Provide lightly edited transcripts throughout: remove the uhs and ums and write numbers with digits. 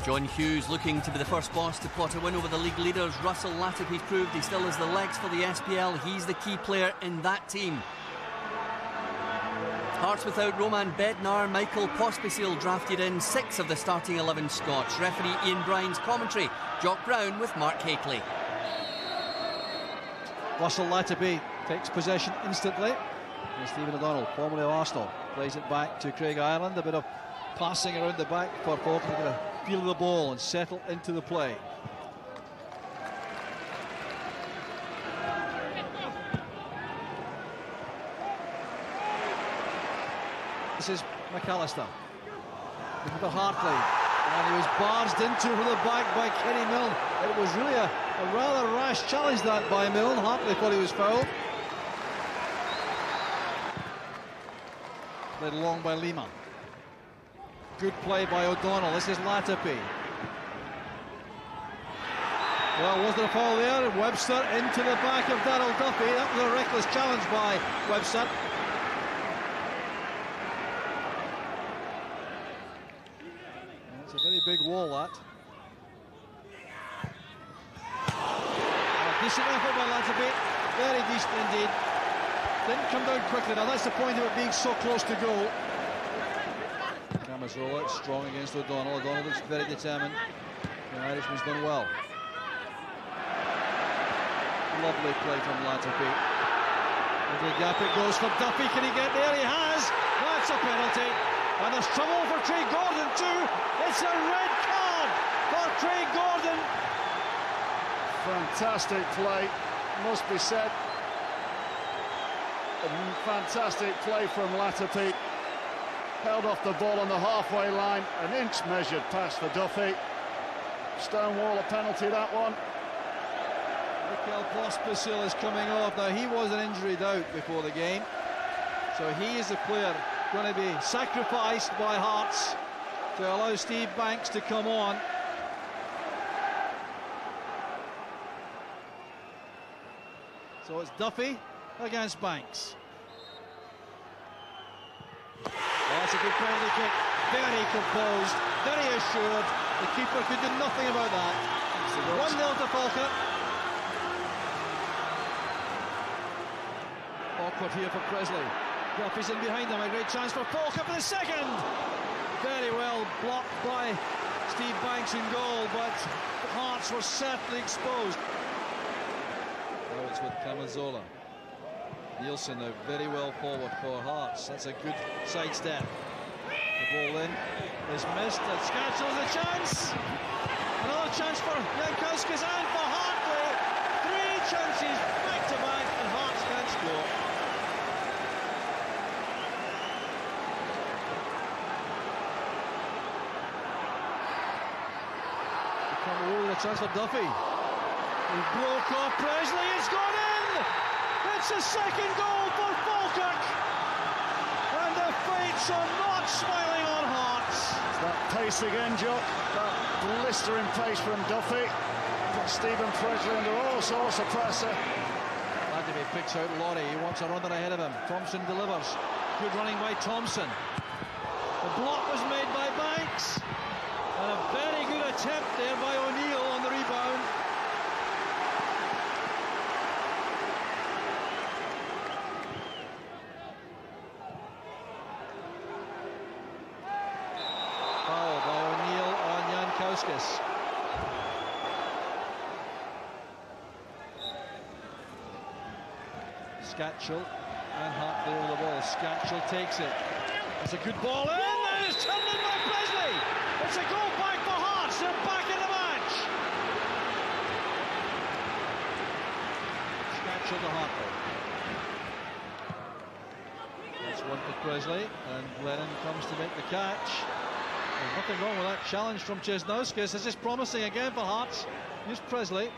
John Hughes looking to be the first boss to plot a win over the league leaders. Russell Latapy's proved he still has the legs for the SPL. He's the key player in that team. Hearts without Roman Bednar. Michael Pospisil drafted in 6 of the starting 11 Scots. Referee Ian Bryan's commentary. Jock Brown with Mark Hakely. Russell Latapy takes possession instantly. And Stephen O'Donnell, formerly of Arsenal, plays it back to Craig Ireland. A bit of passing around the back for Falkirk to get a feel of the ball and settle into the play. This is McAllister looking for Hartley, and he was barged into from the back by Kenny Milne. It was really a rather rash challenge that by Milne. Hartley thought he was fouled. Played along by Lima. Good play by O'Donnell. This is Latapy. Well, was there a foul there? Webster into the back of Darryl Duffy. That was a reckless challenge by Webster. It's a very big wall, that. A decent effort by Latapy. Very decent indeed. Didn't come down quickly. Now that's the point of it being so close to goal. Camazola strong against O'Donnell. O'Donnell looks very determined. The Irishman's done well. Lovely play from Latapy. Into the gap it goes for Duffy. Can he get there? He has. That's a penalty. And there's trouble for Craig Gordon too. It's a red card for Craig Gordon. Fantastic play, must be said. A fantastic play from Latapy. Held off the ball on the halfway line, an inch measured pass for Duffy. Stonewall a penalty, that one. Michael Pospisil is coming off. Now he was an injured out before the game, so he is the player going to be sacrificed by Hearts to allow Steve Banks to come on. So it's Duffy against Banks. That's a good penalty kick. Very composed, very assured. The keeper could do nothing about that. 1-0 to Falkirk. Awkward here for Presley. Duffy's in behind them. A great chance for Falkirk for the second. Very well blocked by Steve Banks in goal, but Hearts were certainly exposed. Now it's with Camazola. Nielsen now very well forward for Hearts. That's a good sidestep. The ball in is missed. And Scatchell's a chance. Another chance for Jankowskis and for Hartley. 3 chances back to back, and Hearts can't score. The chance for Duffy. He broke off Presley. It's gone in. It's a second goal for Falkirk, and the fates are not smiling on Hearts. It's that pace again, Jock. That blistering pace from Duffy. Got Stephen Presley under all sorts of pressure. Latapy picks out Laurie. He wants a runner ahead of him. Thompson delivers. Good running by Thompson. The block was made by Banks. And a very good attempt there by O'Neill on the rebound. Foul by O'Neill on Jankowskis. Scatchell and Hartley over the ball. Scatchell takes it. It's a good ball in, and it's turned in by Presley. It's a goal back for Hearts. They're back in the match. Scatchell to Hartley. That's one for Presley, and Lennon comes to make the catch. There's nothing wrong with that challenge from Chesnowskis. This is promising again for Hearts. Here's Presley.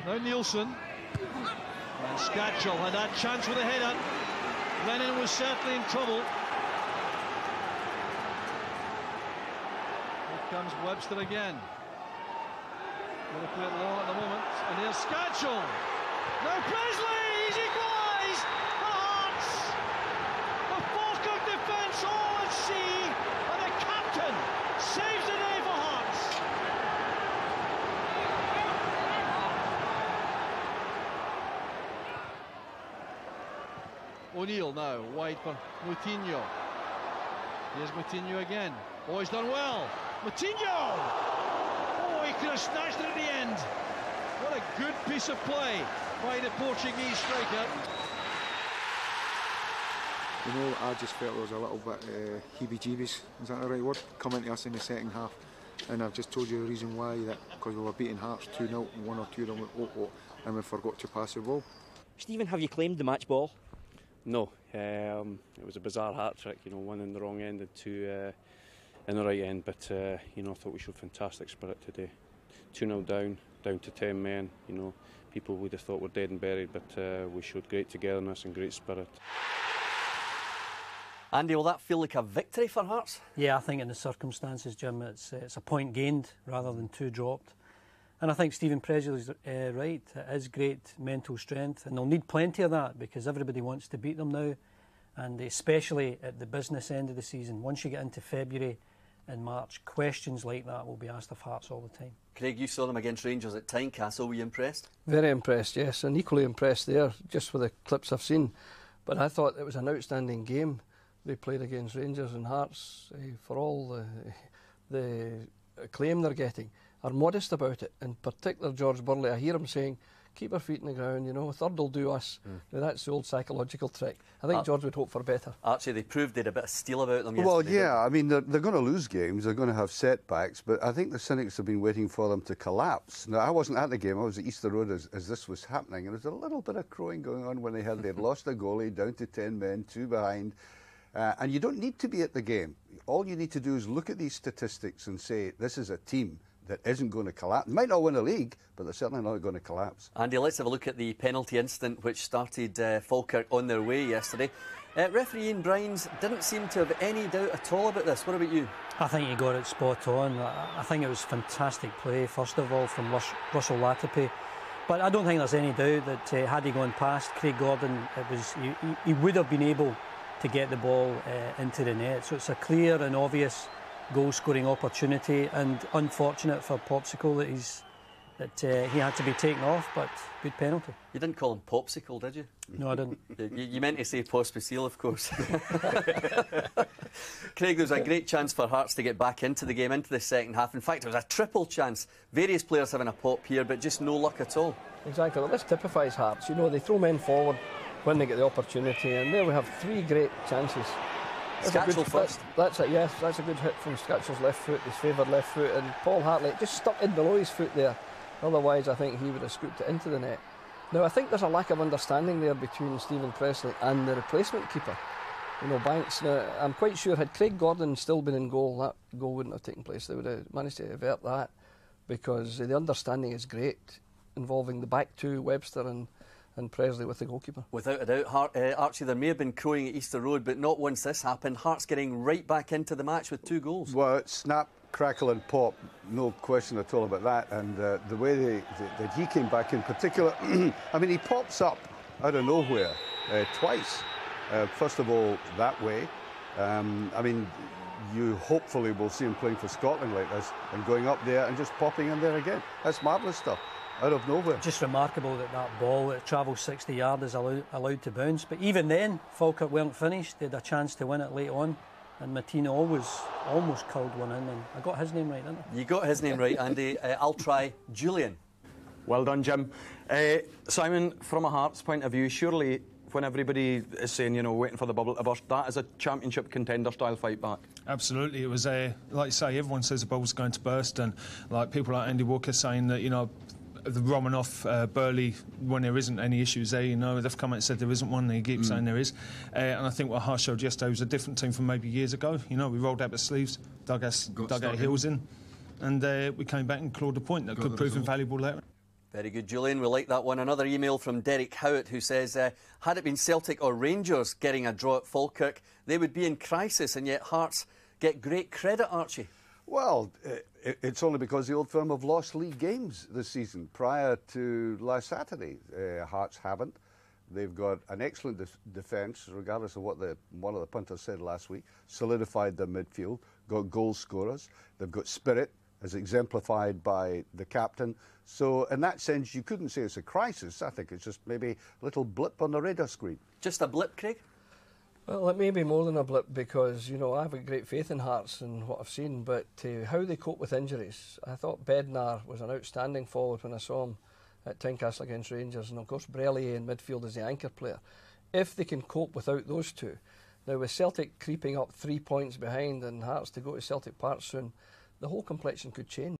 Now Nielsen. And Scatchell had that chance with a header. Lennon was certainly in trouble. Here comes Webster again. Going to play it long at the moment. And here's Scatchell. Now Presley! He's equalised for Hearts. The Falkirk defence all at sea. And the captain saves the day for Hearts. O'Neill now, wide for Moutinho. Here's Moutinho again. Oh, he's done well. Moutinho! Oh, he could have snatched it at the end. What a good piece of play by the Portuguese striker. You know, I just felt there was a little bit heebie-jeebies, is that the right word, coming to us in the second half. And I've just told you the reason why, that because we were beating Hearts 2-0 and 1 or 2 of them went and we forgot to pass the ball. Stephen, have you claimed the match ball? No, it was a bizarre hat-trick, you know, one in the wrong end and two in the right end, but, you know, I thought we showed fantastic spirit today. 2-0 down to 10 men, you know, people would have thought we're dead and buried, but we showed great togetherness and great spirit. Andy, will that feel like a victory for Hearts? Yeah, I think in the circumstances, Jim, it's a point gained rather than 2 dropped. And I think Stephen Presley's right. It is great mental strength, and they'll need plenty of that because everybody wants to beat them now, and especially at the business end of the season. Once you get into February and March, questions like that will be asked of Hearts all the time. Craig, you saw them against Rangers at Tynecastle. Were you impressed? Very impressed, yes, and equally impressed there, just with the clips I've seen. But I thought it was an outstanding game they played against Rangers, and Hearts, for all the acclaim they're getting, are modest about it. In particular, George Burley, I hear him saying, keep our feet in the ground, you know, a third will do us. Now, that's the old psychological trick. I think George would hope for better. Actually, they proved they had a bit of steel about them Well, yesterday. yeah, I mean, they're going to lose games, they're going to have setbacks, but I think the cynics have been waiting for them to collapse. Now, I wasn't at the game, I was at Easter Road as this was happening, and there was a little bit of crowing going on when they heard they'd lost a goalie, down to 10 men, 2 behind. And you don't need to be at the game. All you need to do is look at these statistics and say, this is a team that isn't going to collapse. Might not win a league, but they're certainly not going to collapse. Andy, let's have a look at the penalty incident which started Falkirk on their way yesterday. Referee Ian Brines didn't seem to have any doubt at all about this. What about you? I think you got it spot on. I think it was fantastic play, first of all, from Russell Latipe. But I don't think there's any doubt that had he gone past Craig Gordon, he would have been able to get the ball into the net. So it's a clear and obvious goal-scoring opportunity, and unfortunate for Popsicle that he had to be taken off, but good penalty. You didn't call him Popsicle, did you? No, I didn't. You meant to say Pospisil, of course. Craig, there was a great chance for Hearts to get back into the game, into the second half. In fact, it was a triple chance. Various players having a pop here, but just no luck at all. Exactly. Well, this typifies Hearts. You know, they throw men forward when they get the opportunity, and there we have 3 great chances. Scatchell first. That's it, yes. That's a good hit from Scatchell's left foot, his favoured left foot, and Paul Hartley just stuck in below his foot there. Otherwise, I think he would have scooped it into the net. Now, I think there's a lack of understanding there between Stephen Presley and the replacement keeper, you know, Banks. Now, I'm quite sure had Craig Gordon still been in goal, that goal wouldn't have taken place. They would have managed to avert that, because the understanding is great, involving the back two, Webster and Presley with the goalkeeper. Without a doubt, Archie, there may have been crowing at Easter Road, but not once this happened. Hearts getting right back into the match with 2 goals. Well, snap, crackle and pop, no question at all about that. And the way that he came back in particular, I mean, he pops up out of nowhere twice. First of all, that way. I mean, you hopefully will see him playing for Scotland like this and going up there and just popping in there again. That's marvellous stuff. Out of nowhere. Just remarkable that ball, it travels 60 yards, is allowed to bounce. But even then, Falkirk weren't finished. They had a chance to win it late on, and Martino almost curled one in, and I got his name right, didn't I? You got his name right, Andy. I'll try Julian. Well done, Jim. Simon, from a Hearts point of view, surely when everybody is saying, you know, waiting for the bubble to burst, that is a championship contender-style fight back. Absolutely. It was, like you say, everyone says the bubble's going to burst, and like people like Andy Walker saying that, you know, the Romanoff, Burley, when there isn't any issues there, you know, they've come out and said there isn't one, and he keeps saying there is. And I think what Hearts showed yesterday was a different team from maybe years ago. You know, we rolled out the sleeves, dug our heels in, and we came back and clawed a point that could prove invaluable later. Very good, Julian. We like that one. Another email from Derek Howitt, who says, had it been Celtic or Rangers getting a draw at Falkirk, they would be in crisis, and yet Hearts get great credit, Archie. Well, it's only because the Old Firm have lost league games this season. Prior to last Saturday, Hearts haven't. They've got an excellent defence, regardless of what one of the punters said last week. Solidified their midfield, got goal scorers. They've got spirit, as exemplified by the captain. So in that sense, you couldn't say it's a crisis. I think it's just maybe a little blip on the radar screen. Just a blip, Craig? Well, it may be more than a blip because, you know, I have a great faith in Hearts and what I've seen, but how they cope with injuries. I thought Bednar was an outstanding forward when I saw him at Tynecastle against Rangers, and of course Brellier in midfield as the anchor player. If they can cope without those two, now with Celtic creeping up 3 points behind and Hearts to go to Celtic Park soon, the whole complexion could change.